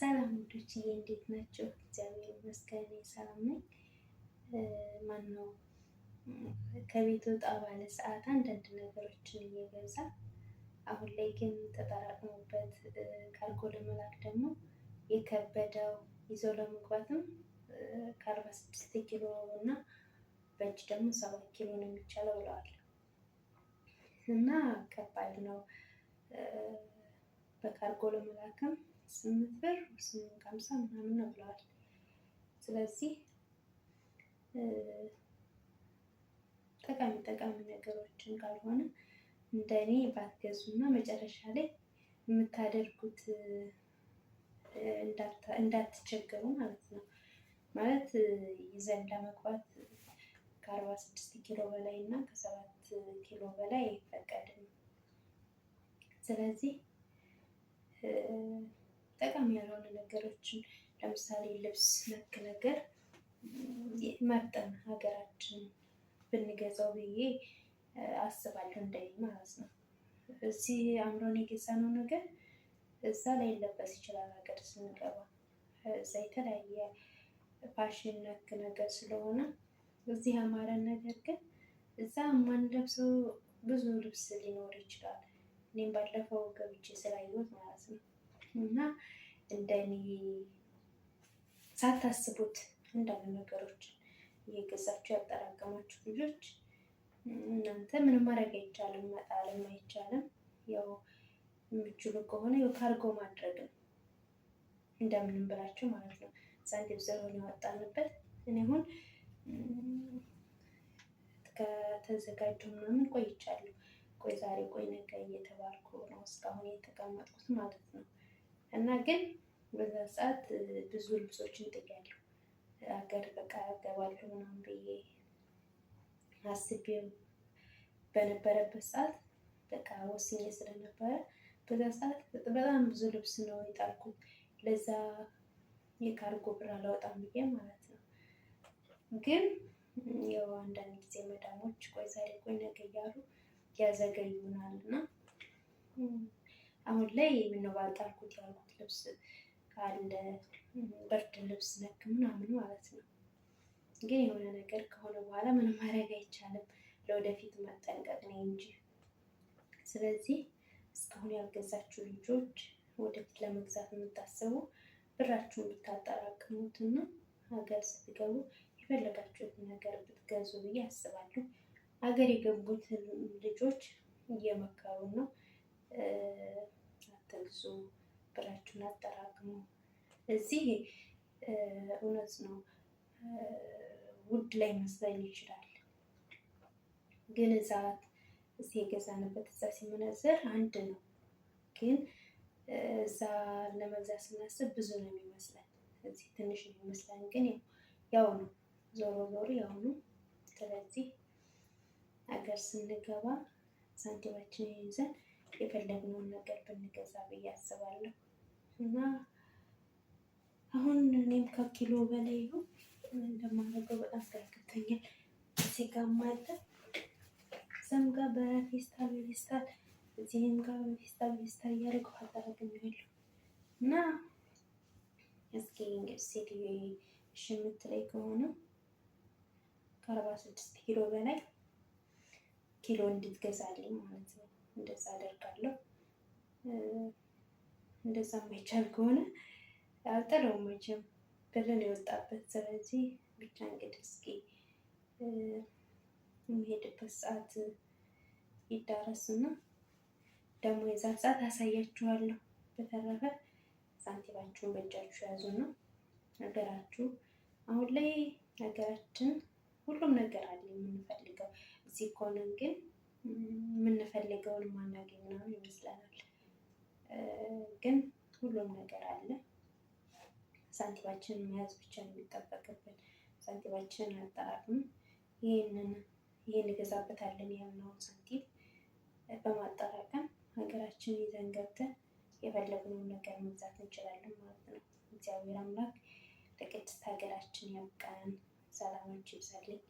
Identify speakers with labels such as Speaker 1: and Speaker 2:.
Speaker 1: ሰላም ውዶችዬ እንዴት ናቸው? እግዚአብሔር ይመስገን ሰላም ነኝ። ማነው ከቤት ወጣ ባለ ሰዓት አንዳንድ ነገሮችን እየገዛ አሁን ላይ ግን ተጠራቅሞበት ካርጎ ለመላክ ደግሞ የከበደው ይዞ ለመግባትም ከ46 ኪሎ እና በእጅ ደግሞ 7 ኪሎ ነው የሚቻለው ብለዋል እና ከባድ ነው። በካርጎ ለመላክም 8 ብር 8.50 ምናምን ነው ብለዋል። ስለዚህ ጠቃሚ ነገሮችን ካልሆነ እንደኔ ባትገዙና መጨረሻ ላይ የምታደርጉት እንዳትቸገሩ ማለት ነው። ማለት ይዘን ለመግባት ከ46 ኪሎ በላይ እና ከ7 ኪሎ በላይ አይፈቀድም። ስለዚህ ጠቃሚ ያልሆነ ነገሮችን ለምሳሌ ልብስ ነክ ነገር መርጠን ሀገራችን ብንገዛው ብዬ አስባለሁ እንደኔ ማለት ነው። እዚህ አምሮን የገዛነው ነገር እዛ ላይለበስ ይችላል ሀገር ስንገባ። እዛ የተለያየ ፋሽን ነክ ነገር ስለሆነ እዚህ ያማረን ነገር ግን እዛ የማንለብሰው ብዙ ልብስ ሊኖር ይችላል። እኔም ባለፈው ገብቼ ስላየሁት ማለት ነው። እና እንደኔ ሳታስቡት አንዳንድ ነገሮችን እየገዛችሁ ያጠራቀማችሁ ልጆች እናንተ ምንም ማድረግ አይቻልም፣ መጣልም አይቻልም። ያው የምችሉ ከሆነ ያው ካርጎ ማድረግ ነው እንደምንም ብላችሁ ማለት ነው። ሳንቲም ስለሆነ ያወጣንበት እኔ አሁን ከተዘጋጀሁ ምናምን ቆይቻለሁ። ቆይ ዛሬ ቆይ ነገ እየተባልኩ ነው እስካሁን የተቀመጥኩት ማለት ነው። እና ግን በዛ ሰዓት ብዙ ልብሶችን ጥያለሁ። ሀገር በቃ እገባለሁ ምናምን ብዬ አስቤው በነበረበት ሰዓት በቃ ወስኜ ስለነበረ በዛ ሰዓት በጣም ብዙ ልብስ ነው የጣልኩት። ለዛ የካርጎ ብር አላወጣም ብዬ ማለት ነው። ግን ያው አንዳንድ ጊዜ መዳሞች ቆይ ዛሬ ቆይ ነገ እያሉ ያዘገዩናል እና አሁን ላይ ምነው ባልጣልኩት ያልኩት ልብስ ካለ ብርድ ልብስ ነክ ምናምን ማለት ነው። ግን የሆነ ነገር ከሆነ በኋላ ምንም ማድረግ አይቻልም። ለወደፊት መጠንቀቅ ነው እንጂ። ስለዚህ እስካሁን ያልገዛችሁ ልጆች ወደፊት ለመግዛት የምታስቡ ብራችሁን ብታጠራቅሙትና ሀገር ስትገቡ የፈለጋችሁትን ነገር ብትገዙ ብዬ አስባለሁ። ሀገር የገቡትን ልጆች እየመከሩ ነው። አትግዙ፣ ብራችሁን አጠራቅሙ። እዚህ እውነት ነው ውድ ላይ መስለን ይችላል። ግን እዚህ የገዛንበት እዛ ሲመነዘር አንድ ነው። ግን እዛ ለመግዛት ስናስብ ብዙ ነው የሚመስለን፣ እዚህ ትንሽ ነው የሚመስለን። ግን ያው ነው፣ ዞሮ ዞሮ ያው ነው። ስለዚህ ሀገር ስንገባ ሳንቲማችንን ይዘን የፈለግነውን ነገር ብንገዛ ብዬ አስባለሁ። እና አሁን እኔም ከኪሎ በላይ ነው እንደማደርገው በጣም ግራ ገብቶኛል። እዚህ ጋርም አለ፣ እዛም ጋር በፌስታል እዚህም ጋር በፌስታል እያደረገው አጠራቅሜያለሁ። እና እስኪ እንግዲህ ሴትዮዋ እሺ የምትለኝ ከሆነ ከ46 ኪሎ በላይ ኪሎ እንድትገዛልኝ ማለት ነው። እንደዛ አደርጋለሁ። እንደዛ የማይቻል ከሆነ አልጥለውም መቼም ብር ነው የወጣበት። ስለዚህ ብቻ እንግዲህ እስኪ የሚሄድበት ሰዓት ይዳረስና ደግሞ የዛን ሰዓት አሳያችኋለሁ። በተረፈ ሳንቲማችሁን በእጃችሁ ያዙና ነገራችሁ አሁን ላይ ሀገራችን ሁሉም ነገር አለ የምንፈልገው። እዚህ ከሆነን ግን የምንፈልገውን ማናገኝ ምናምን ይመስለናል። ግን ሁሉም ነገር አለ። ሳንቲማችንን መያዝ ብቻ ነው የሚጠበቅብን። ሳንቲማችንን አጠራቅመን ይሄን እንገዛበታለን ያልነውን ሳንቲም በማጠራቀም ሀገራችን ይዘን ገብተን የፈለግነውን ነገር መግዛት እንችላለን ማለት ነው። እግዚአብሔር አምላክ ለቅድስት ሀገራችን ያብቃን። ሰላማችሁ ይብዛልኝ።